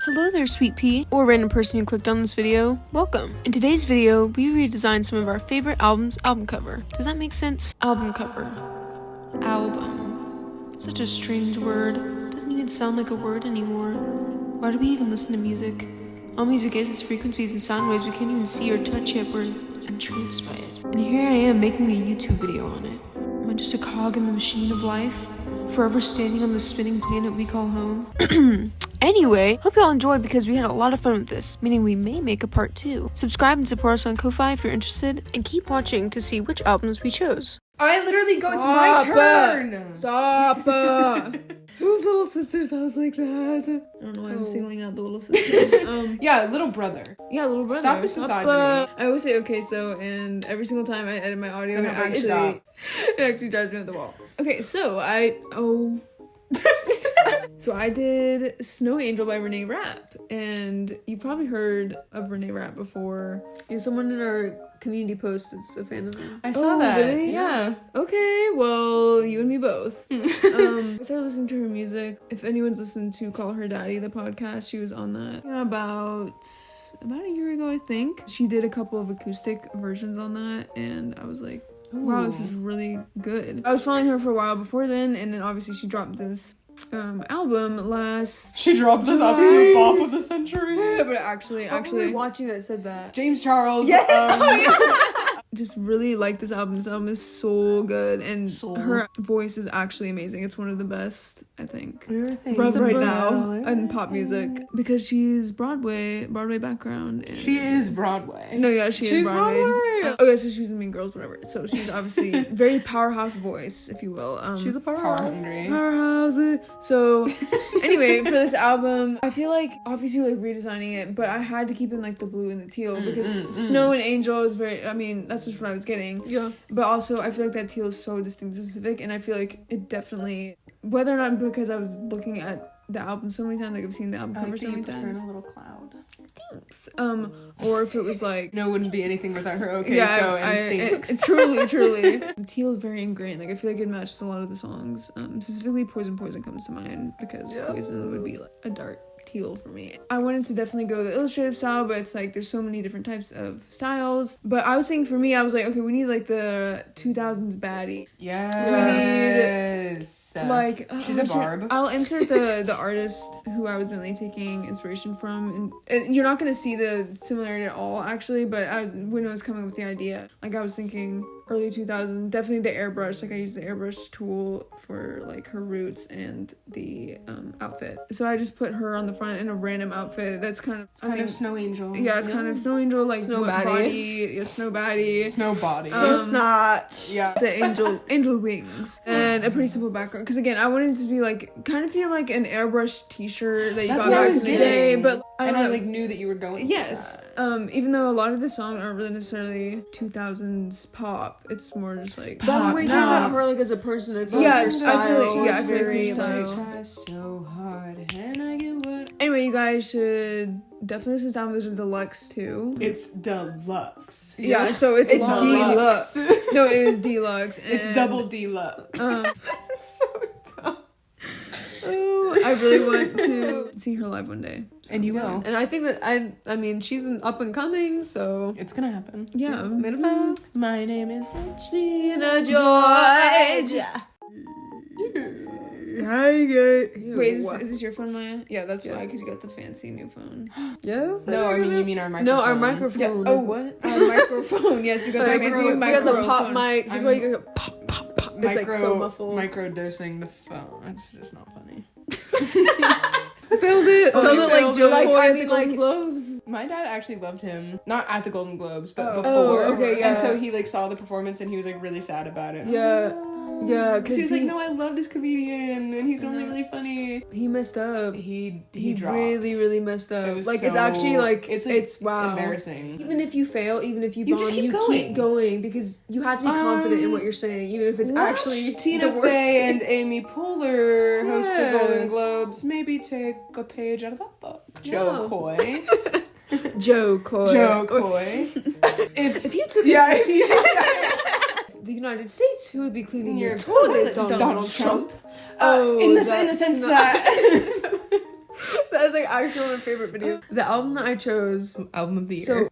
Hello there, sweet pea, or random person who clicked on this video. Welcome. In today's video, we redesigned some of our favorite album cover. Does that make sense? Album cover. Album. Such a strange word. Doesn't even sound like a word anymore. Why do we even listen to music? All music is frequencies and sound waves we can't even see or touch yet. We're entranced by it. And here I am making a YouTube video on it. Am I just a cog in the machine of life? Forever standing on the spinning planet we call home? Anyway, hope y'all enjoyed because we had a lot of fun with this, meaning we may make a part 2. Subscribe and support us on Ko-Fi if you're interested, and keep watching to see which albums we chose. I literally go, it's my turn! Stop! Whose little sister's house like that? I don't know why I'm singling out the little sisters. Yeah, little brother. Yeah, little brother. Stop this misogyny. I always say okay, so, and every single time I edit my audio, Okay, it actually drives me at the wall. Okay, so So I did Snow Angel by Renee Rapp, and you've probably heard of Renee Rapp before. Yeah, someone in our community post that's a fan of them. I saw that. Really? Yeah. Okay, well, you and me both. I started listening to her music. If anyone's listened to Call Her Daddy, the podcast, she was on that about a year ago, I think. She did a couple of acoustic versions on that, and I was like, wow, this is really good. I was following her for a while before then, and then obviously she dropped this album last She dropped this absolute bop of the century. but actually watching that said that. James Charles. just really like this album. This album is so good, and her voice is actually amazing. It's one of the best, I think, right now in pop music, because she's Broadway background. And She is Broadway. No, yeah, she's Broadway. Okay, so she was in Mean Girls, whatever. So she's obviously very powerhouse voice, if you will. She's a Powerhouse. So anyway, for this album, I feel like obviously we're like redesigning it, but I had to keep in like the blue and the teal because Snow and Angel is very, I mean, that's just what I was getting. Yeah. But also I feel like that teal is so distinctive specific, and I feel like it definitely, whether or not because I was looking at the album so many times, like I've seen the album cover so many times. A little cloud. Thanks. Or if it was like, No, wouldn't be anything without her. Okay, yeah, so thanks. truly. The teal is very ingrained. Like I feel like it matches a lot of the songs. Specifically, Poison comes to mind because Poison would be like a dark teal for me. I wanted to definitely go the illustrative style, but it's like there's so many different types of styles. But I was thinking for me, I was like, okay, we need like the 2000s baddie. Yes. Like she's a barb. I'll insert the artist who I was mainly taking inspiration from, and you're not gonna see the similarity at all actually, but when I was coming up with the idea, like I was thinking early 2000s, definitely the airbrush. Like I used the airbrush tool for like her roots and the outfit. So I just put her on the front in a random outfit that's kind of Snow Angel. Yeah, it's kind of Snow Angel, like Snow what baddie. Body, yeah, snow baddie. Snow body. Snow snatch. Yeah. The angel wings and a pretty simple background, because again I wanted it to be like kind of feel like an airbrush t-shirt that you That's got what I back was in the day, getting. but I And don't I know. like knew that you were going. Yes, even though a lot of the songs aren't really necessarily 2000s pop, it's more just like But pop. when we think about her like as a person, I feel Yeah, like her I style feel like- yeah, I is feel like her very style- like, Try so hard and I get what. Anyway, you guys should definitely listen to this album. There's a deluxe too. It's deluxe. Yeah, so it's It's deluxe. deluxe. No, it is deluxe. And, It's double deluxe. so dumb. I really want to see her live one day. And you will. and I think that I mean she's an up and coming, so It's gonna happen. Yeah. manifest. My name is Gina George. Hi guys. Ew. Wait, is this your phone, Maya? Yeah, that's why, because you got the fancy new phone. Yes. No, I mean you mean our microphone. No, our microphone. Yeah. Like, Oh, what? Our microphone. Yes, you got the fancy we got the microphone. pop mic. This is why you go pop pop pop. It's like so muffled. Micro dosing the phone. It's just not funny. Failed it. Failed it like Joe Like, Boy I at the mean, Golden like- Globes. My dad actually loved him, not at the Golden Globes, but Oh. before. Oh, okay, yeah. And so he like saw the performance and he was like really sad about it. Yeah, Because he's like, no, I love this comedian and he's only really funny. he messed up. He He really messed up. It was Like so- it's actually like it's it's wow. embarrassing. Even if you fail, even if you You bomb, just keep you going. keep going because you have to be confident in what you're saying, even if it's actually Tina the worst Fey thing. and Amy Poehler host the Golden Yes. Globes. Maybe take a page out of that book. Joe Coy. Joe Coy. Joe Coy. If you took the United States, who would be cleaning your toilets? Donald Trump. Oh, in the sense that That's like actually one of my favorite videos. The album that I chose, Album of the year. so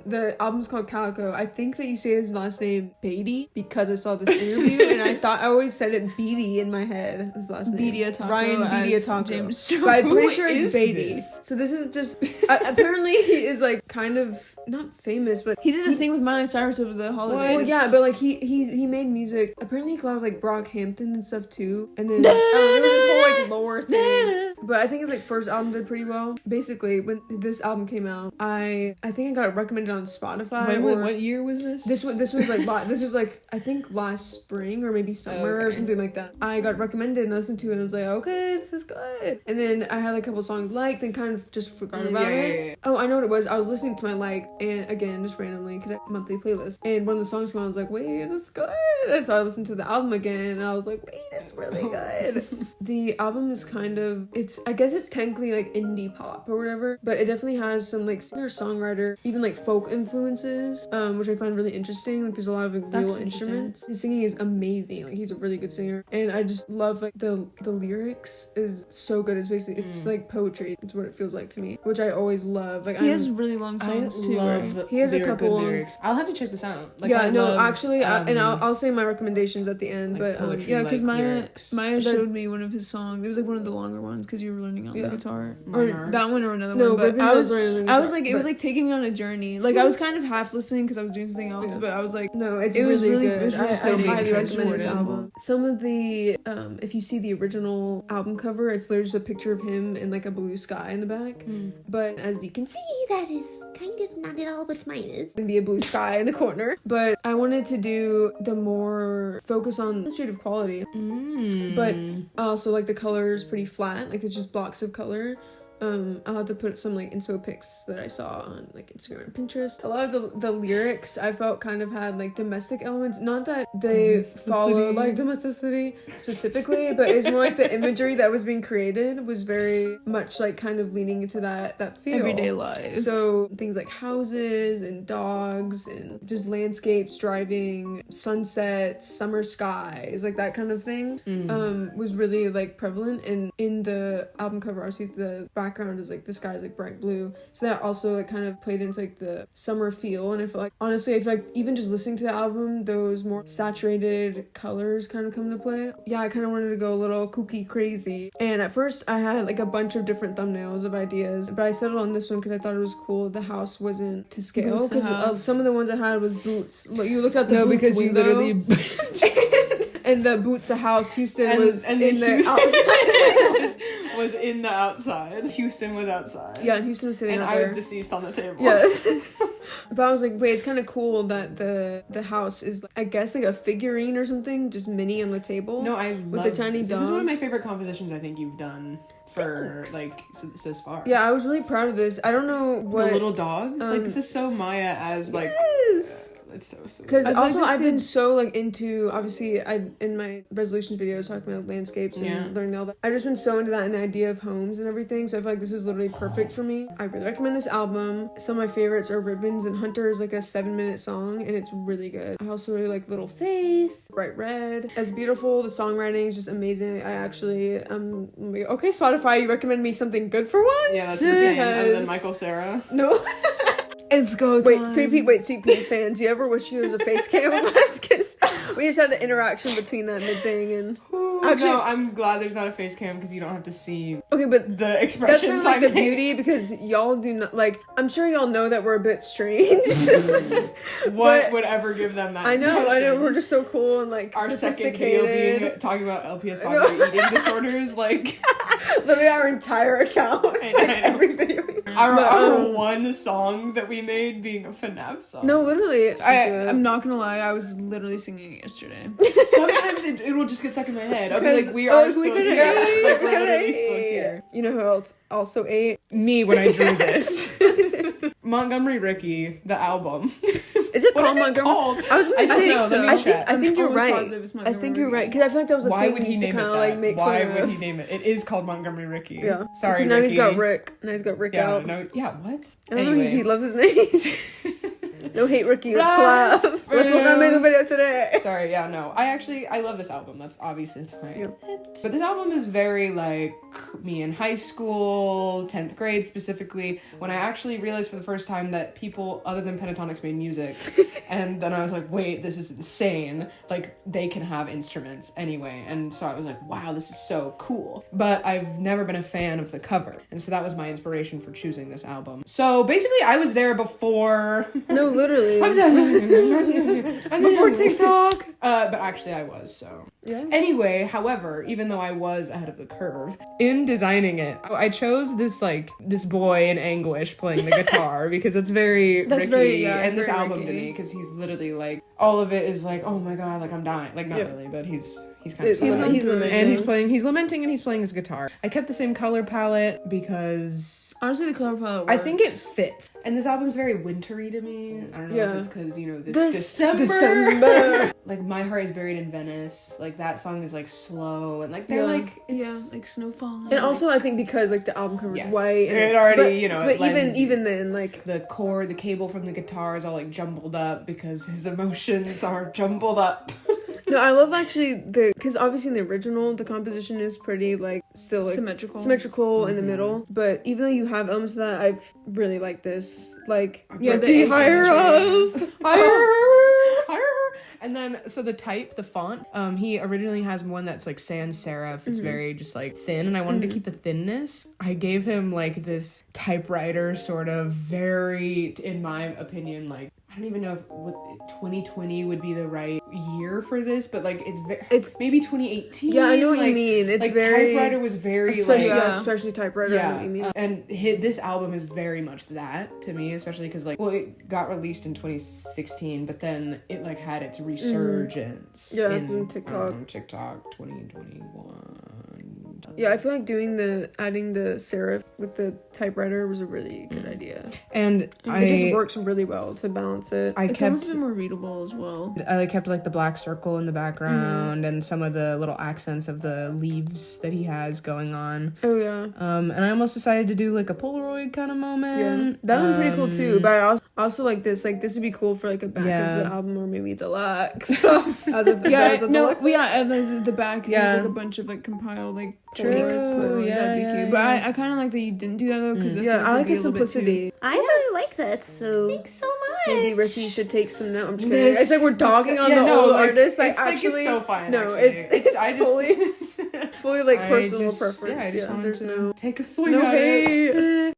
the album's called Calico. I think that you say his last name Beatty because I saw this interview and I always said it Beatty in my head. His last name Bediataco Ryan as Bediataco. James But I'm Who pretty sure is it's Beatty. this? So this is just apparently he is like kind of not famous, but He did a thing with Miley Cyrus over the holidays. well, yeah, but like he made music. Apparently, he collabed with like Brockhampton and stuff too. And then there was this whole like lore thing. But I think his like first album did pretty well. Basically, when this album came out, I think I got it recommended on Spotify. What year was this? This was like I think last spring or maybe summer or something like that. I got recommended and I listened to it and I was like, okay, this is good. And then I had like a couple songs liked, then kind of just forgot about it. Yeah. Oh, I know what it was. I was listening to my liked and again just randomly because I have a monthly playlist. And one of the songs came on, I was like, wait, that's good. And so I listened to the album again and I was like, wait, it's really good. The album is kind of I guess it's technically like indie pop or whatever, but it definitely has some like singer-songwriter, even like folk influences, which I find really interesting. Like there's a lot of like, real instruments. His singing is amazing. Like he's a really good singer, and I just love like the lyrics is so good. It's like poetry. It's what it feels like to me, which I always love. Like he has really long songs too, right? He has a couple lyrics. I'll have to check this out. Like, yeah, I no, love, actually, and I'll say my recommendations at the end. like, But poetry, yeah, because lyrics. Maya showed me one of his songs. It was like one of the longer ones because you were learning on the guitar, or Uh-huh. that one or another no, one. But Ribbons I was like, it was but- like taking me on a journey. Like I was kind of half listening because I was doing something else, but I was like, no, it was really really- good. it was really I steady highly and recommend this transportive. album. Some of the if you see the original album cover, it's literally just a picture of him in like a blue sky in the back. But as you can see, that is kind of not at all what mine is. And be a blue sky in the corner. But I wanted to do the more focus on illustrative quality. But also like the color is pretty flat, like it's just blocks of color. I'll have to put some like inspo pics that I saw on like Instagram and Pinterest. A lot of the lyrics I felt kind of had like domestic elements. Not that they follow like domesticity specifically, but it's more like the imagery that was being created was very much like kind of leaning into that feel. everyday life. So things like houses and dogs and just landscapes, driving, sunsets, summer skies, like that kind of thing, was really like prevalent. And in the album cover, obviously the background is like the sky is like bright blue, so that also like kind of played into like the summer feel. And I feel like honestly, I feel like even just listening to the album, those more saturated colors kind of come into play. Yeah, I kind of wanted to go a little kooky crazy, and at first I had like a bunch of different thumbnails of ideas, but I settled on this one because I thought it was cool. The house wasn't to scale Boots the because house. some of the ones I had was boots. Like, you looked at the No, boots because you window, literally and the boots the house Houston was and in the Houston outside. was in the outside. Houston was outside. Yeah, and Houston was sitting And out I there. was deceased on the table. Yes. But I was like, wait, it's kind of cool that the house is, I guess, like a figurine or something, just mini on the table. No, I with love the tiny this. dogs. This is one of my favorite compositions I think you've done for like so far. Yeah, I was really proud of this. I don't know what The little dogs. Like this is so Maya as like. It's so sweet. Because I feel also like this I've been so like into, obviously I in my resolutions videos talking about landscapes and learning all that. I've just been so into that and the idea of homes and everything. So I feel like this was literally perfect for me. I really recommend this album. Some of my favorites are Ribbons and Hunter is like a 7-minute song and it's really good. I also really like Little Faith, Bright Red. It's beautiful. The songwriting is just amazing. I actually okay, Spotify, you recommend me something good for once? Yeah, that's insane. Other than Because- Michael Cera. No. It's go Wait, time. Sweet Peas fans, do you ever wish there was a face cam of us? Because we just had the interaction between that mid thing and... Actually, No, I'm glad there's not a face cam because you don't have to see okay, but the that's expressions. kind of like the I make. beauty because y'all do not, like, I'm sure y'all know that we're a bit strange. What But would ever give them that? I know, impression? we're just so cool and like Our second video sophisticated. being talking about LPS bodily eating disorders, like Literally our entire account. I know. Like, every video. our one song that we made being a FNAF song. No, literally. I'm not gonna lie, I was literally singing it yesterday. Sometimes it will just get stuck in my head. I'll be Because- like, we are we still could here. ate, Like, we we're could literally still ate. here. You know who else also ate? Me when I drew this. Montgomery Ricky, the album. Is it What called is it Montgomery? called? I was gonna I don't say know, let me I think check. I think you're almost right. positive it's I think Montgomery you're right Ricky. because I feel like that was the Why thing would we he used to name kind it of like that? make Why fun would of. he name it? It is called Montgomery Ricky. Yeah. Sorry, Because now Ricky. he's got Rick. Now he's got Rick Yeah, out. no, yeah, what? I don't know. Anyway. He loves his name. No hate, Ricky. Let's collab. Let's work on a music video today. Sorry, yeah, no. I love this album. That's obviously it's my Yeah. But this album is very like me in high school, 10th grade specifically, when I actually realized for the first time that people other than pentatonics made music. And then I was like, wait, this is insane. Like, they can have instruments anyway. And so I was like, wow, this is so cool. But I've never been a fan of the cover. And so that was my inspiration for choosing this album. So basically, I was there before... No, literally. Before TikTok. But actually, I was, so... Yeah. Anyway, however, even though I was ahead of the curve, in designing it, I chose this boy in anguish playing the guitar because it's very Ricky, and this album to me, because he's literally like, all of it is like, oh my god, like I'm dying, like not really, but he's kind of suffering. He's lamenting. And he's lamenting and he's playing his guitar. I kept the same color palette because honestly, the color palette works. I think it fits. And this album's very wintry to me. I don't know if it's because, this December. Like, My Heart is Buried in Venice. Like, that song is, like, slow. And, like, they're, like, it's... like snow falling. And also, I think because, like, the album cover is white. And it already, But even then, like... The cable from the guitar is all, like, jumbled up because his emotions are jumbled up. No, I love actually because obviously in the original, the composition is pretty, like, still, like... Symmetrical in the middle. But even though you have elements of that, I've really liked this. Like, the higher us! Higher her! And then, so the font, he originally has one that's like sans serif. It's very just like thin, and I wanted to keep the thinness. I gave him like this typewriter sort of very, in my opinion, like, I don't even know if 2020 would be the right year for this, but like it's maybe 2018. Yeah, I know what you mean. It's like very typewriter was very especially typewriter. Yeah, I know what you mean. And this album is very much that to me, especially because it got released in 2016, but then it like had its resurgence. Yeah, in TikTok. TikTok 2021. Yeah, I feel like adding the serif with the typewriter was a really good idea. And it just works really well to balance it. It's almost a bit more readable as well. I kept like the black circle in the background and some of the little accents of the leaves that he has going on. Oh yeah. And I almost decided to do like a Polaroid kind of moment. Yeah, that would be pretty cool too. But I also like this. Like this would be cool for like a back of the album or maybe deluxe. As the back. Yeah, there's like a bunch of like compiled like. True. That'd be cute. But I kind of like that you didn't do that though because I like the simplicity. I really like that. So thanks so much. Maybe Ricky should take some notes. I'm just kidding. It's like we're dogging on the old artist. Like actually, it's so fine. No, actually. it's fully like personal preference. I just wanted there's to no take a swing no at hate. it.